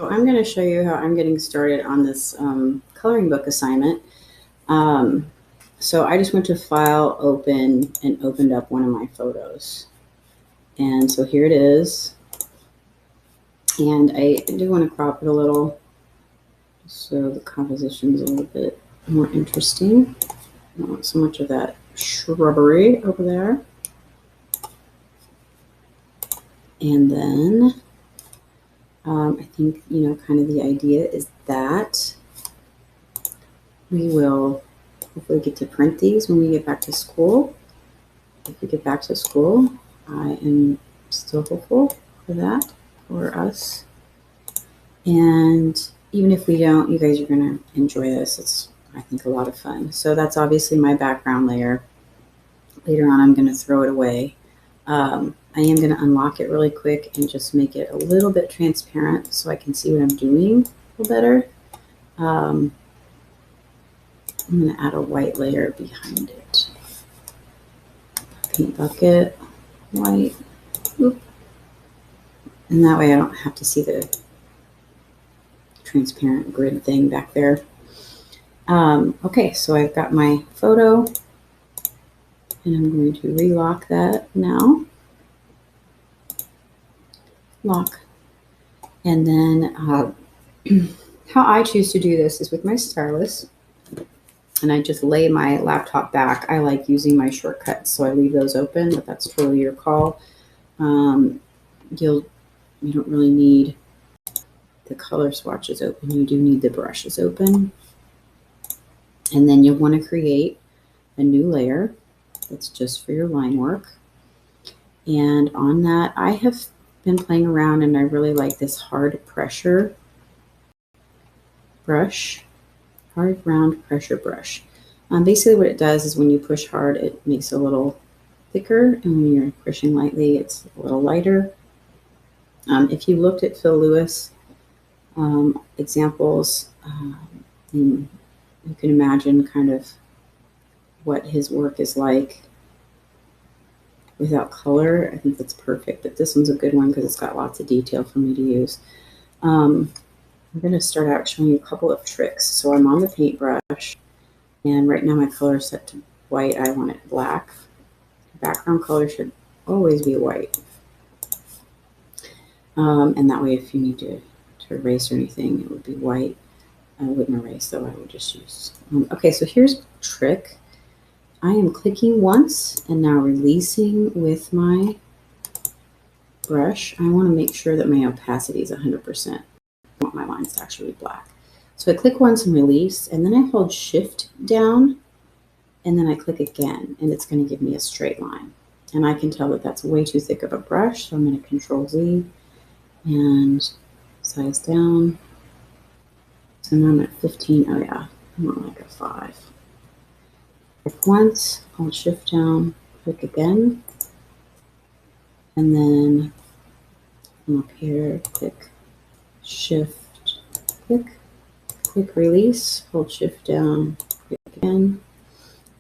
I'm going to show you how I'm getting started on this coloring book assignment. So I just went to File, Open, and opened up one of my photos. And so here it is. And I do want to crop it a little so the composition is a little bit more interesting. I don't want so much of that shrubbery over there. And then I think, kind of the idea is that we will hopefully get to print these when we get back to school. If we get back to school, I am still hopeful for that, for us. And even if we don't, you guys are going to enjoy this. It's, I think, a lot of fun. So that's obviously my background layer. Later on, I'm going to throw it away. I am going to unlock it really quick and just make it a little bit transparent so I can see what I'm doing a little better. I'm going to add a white layer behind it. Paint bucket, white. Oop. And that way I don't have to see the transparent grid thing back there. Okay, so I've got my photo and I'm going to relock that now. Lock. And then how I choose to do this is with my stylus. And I just lay my laptop back. I like using my shortcuts, so I leave those open, but that's totally your call. You don't really need the color swatches open. You do need the brushes open. And then you'll want to create a new layer that's just for your line work. And on that, I have been playing around and I really like this hard pressure brush, hard round pressure brush. Basically what it does is when you push hard, it makes it a little thicker, and when you're pushing lightly, it's a little lighter. If you looked at Phil Lewis examples, you can imagine kind of what his work is like without color. I think that's perfect, but this one's a good one because it's got lots of detail for me to use. I'm going to start out showing you a couple of tricks. So I'm on the paintbrush, and right now my color is set to white. I want it black. The background color should always be white. And that way if you need to erase or anything, it would be white. I wouldn't erase though, I would just use. Okay, so here's a trick. I am clicking once and now releasing with my brush. I want to make sure that my opacity is 100%. I want my lines to actually be black. So I click once and release, and then I hold Shift down, and then I click again, and it's going to give me a straight line. And I can tell that that's way too thick of a brush, so I'm going to Control Z and size down. So now I'm at 15. Oh yeah, I want like a 5. Click once, hold Shift down, click again, and then come up here, click Shift, click release, hold Shift down, click again.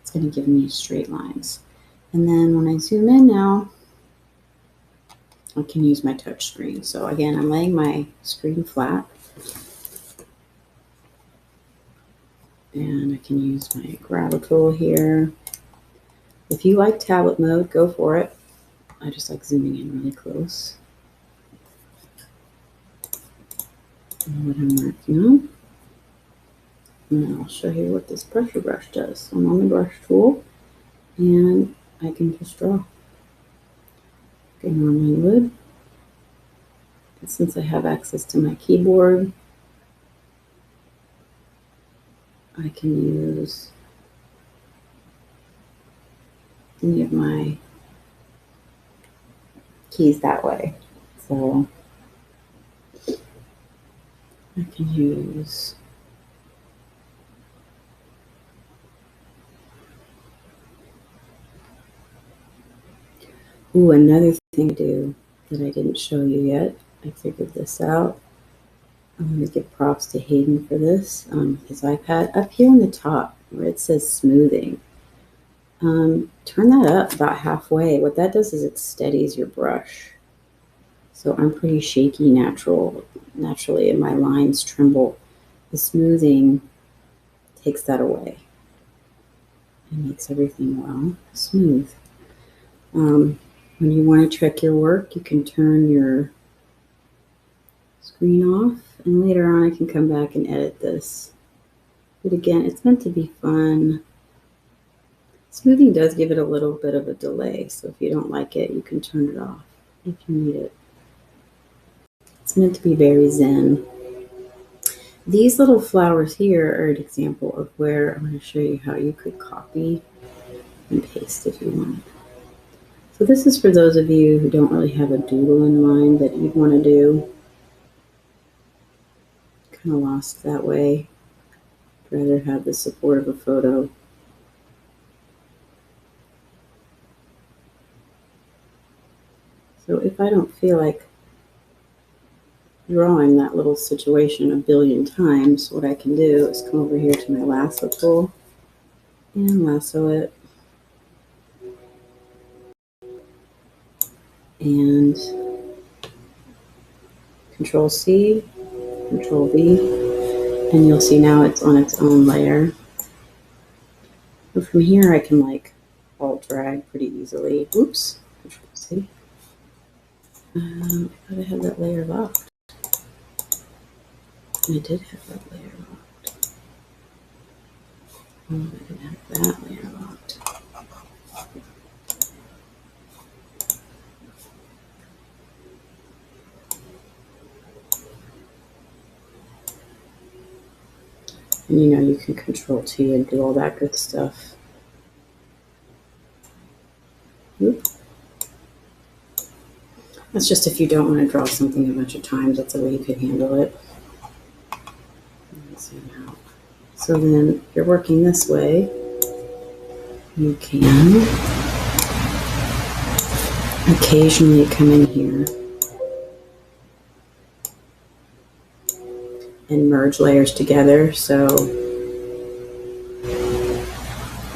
It's going to give me straight lines. And then when I zoom in now, I can use my touch screen. So again, I'm laying my screen flat. And I can use my grabber tool here. If you like tablet mode, go for it. I just like zooming in really close. And what I'm marking on. And I'll show you what this pressure brush does. So I'm on the brush tool, and I can just draw. Okay, normally would. And since I have access to my keyboard, I can use any of my keys that way. So I can use another thing to do that I didn't show you yet. I figured this out. I'm going to give props to Hayden for this on his iPad. Up here on the top where it says smoothing, turn that up about halfway. What that does is it steadies your brush. So I'm pretty shaky naturally, and my lines tremble. The smoothing takes that away and makes everything, well, smooth. When you want to check your work, you can turn your screen off, and later on I can come back and edit this. But again, it's meant to be fun. Smoothing does give it a little bit of a delay, so if you don't like it, you can turn it off if you need it. It's meant to be very zen. These little flowers here are an example of where I'm going to show you how you could copy and paste if you want. So this is for those of you who don't really have a doodle in mind that you'd want to do. Kind of lost that way. I'd rather have the support of a photo. So if I don't feel like drawing that little situation a billion times, what I can do is come over here to my lasso tool and lasso it. And Control C, Control V, and you'll see now it's on its own layer. And from here I can like alt drag pretty easily. Oops, Control C. I thought I had that layer locked. I did have that layer locked. Oh, I didn't have that layer locked. And you know, you can Control T and do all that good stuff. Oop. That's just if you don't want to draw something a bunch of times, that's the way you could handle it. Let's see now. So then if you're working this way, you can occasionally come in here and merge layers together. So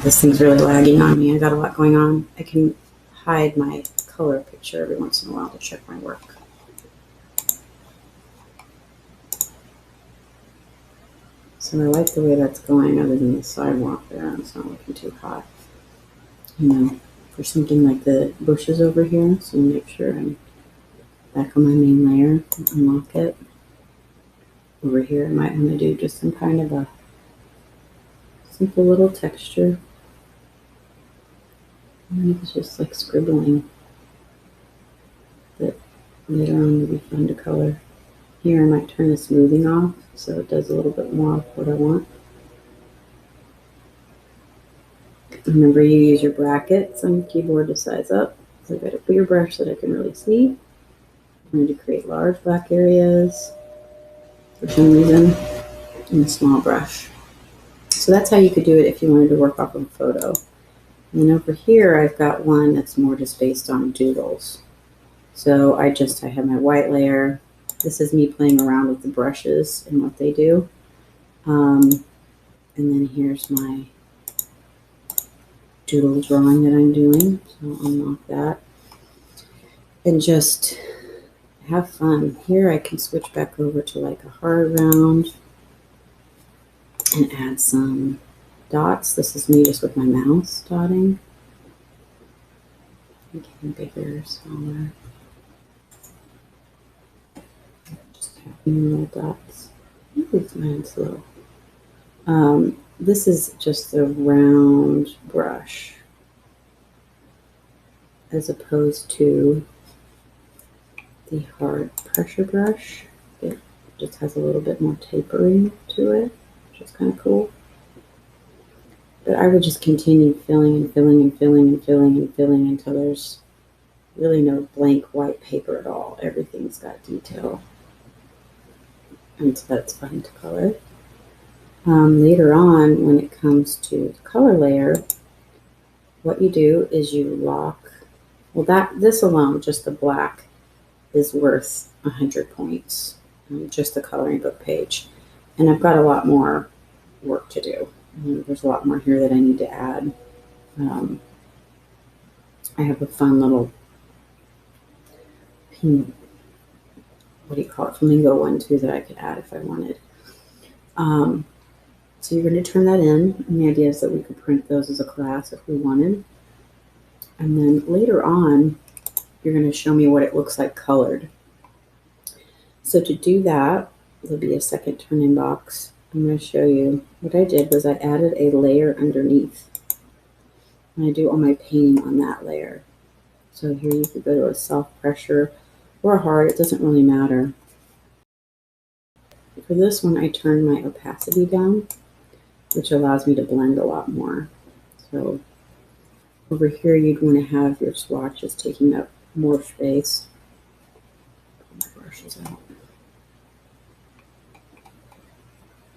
this thing's really lagging on me. I got a lot going on. I can hide my color picture every once in a while to check my work. So I like the way that's going, other than the sidewalk there. It's not looking too hot. You know, for something like the bushes over here. So make sure I'm back on my main layer, unlock it. Over here, I might want to do just some kind of a simple little texture. And it's just like scribbling that later on will be fun to color. Here I might turn the smoothing off so it does a little bit more of what I want. Remember, you use your brackets on your keyboard to size up. So I've got a bigger brush that I can really see. I'm going to create large black areas for some reason, and a small brush. So that's how you could do it if you wanted to work off of a photo. And then over here, I've got one that's more just based on doodles. So I have my white layer. This is me playing around with the brushes and what they do. And then here's my doodle drawing that I'm doing. So I'll unlock that. And just have fun. Here I can switch back over to like a hard round and add some dots. This is me just with my mouse dotting. Getting bigger, smaller. Just having little dots. Ooh, mine's slow. This is just a round brush as opposed to the hard pressure brush. It just has a little bit more tapering to it, which is kind of cool. But I would just continue filling and filling and filling and filling and filling until there's really no blank white paper at all. Everything's got detail. And so that's fun to color. Later on, when it comes to the color layer, what you do is you lock, well, this alone, just the black, is worth 100 points, just the coloring book page. And I've got a lot more work to do. There's a lot more here that I need to add. I have a fun little what do you call it, flamingo one too that I could add if I wanted. So you're going to turn that in, and the idea is that we could print those as a class if we wanted. And then later on, you're going to show me what it looks like colored. So to do that, there'll be a second turn-in box. I'm going to show you what I did was I added a layer underneath. And I do all my painting on that layer. So here you could go to a soft pressure or a hard, it doesn't really matter. For this one, I turn my opacity down, which allows me to blend a lot more. So over here, you'd want to have your swatches taking up more space. Put my brushes out.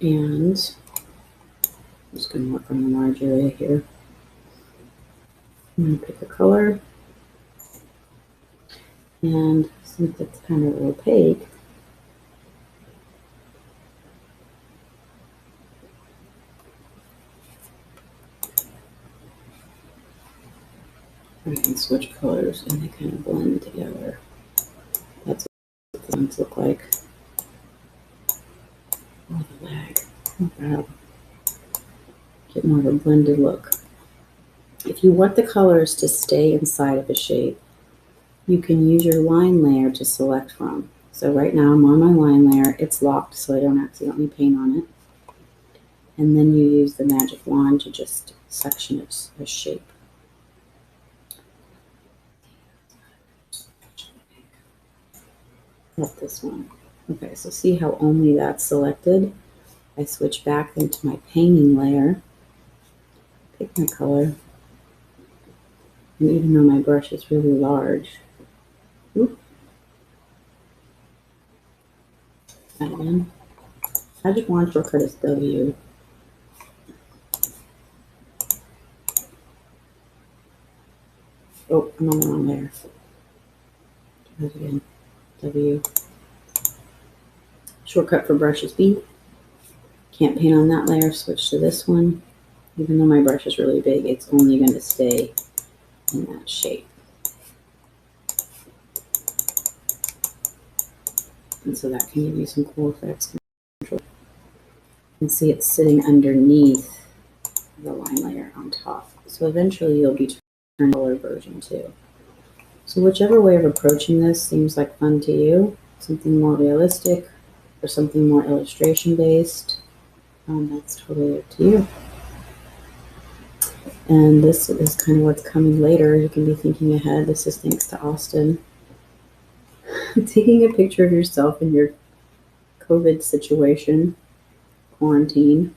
And I'm just going to work on the large area here. I'm going to pick a color. And since it's kind of opaque, I can switch colors and they kind of blend together. That's what the lines look like. Oh, the lag. Not bad. Get more of a blended look. If you want the colors to stay inside of a shape, you can use your line layer to select from. So right now I'm on my line layer. It's locked so I don't accidentally paint on it. And then you use the magic wand to just section a shape. Not this one. Okay, so see how only that's selected? I switch back into my painting layer, pick my color, and even though my brush is really large, that again. Magic wand shortcut is W. Oh, I'm on the wrong layer. Try that again. W. Shortcut for brush is B. Can't paint on that layer, switch to this one. Even though my brush is really big, it's only going to stay in that shape. And so that can give you some cool effects. You can see it's sitting underneath the line layer on top. So eventually you'll be turning color version too. So whichever way of approaching this seems like fun to you, something more realistic or something more illustration based, that's totally up to you. And this is kind of what's coming later. You can be thinking ahead. This is thanks to Austin. Taking a picture of yourself in your COVID situation, quarantine,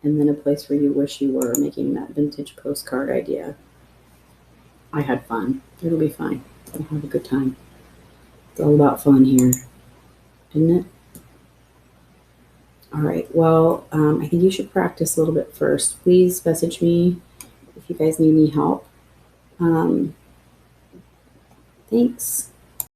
and then a place where you wish you were, making that vintage postcard idea. I had fun. It'll be fine. I'll have a good time. It's all about fun here, isn't it? All right. Well, I think you should practice a little bit first. Please message me if you guys need any help. Thanks.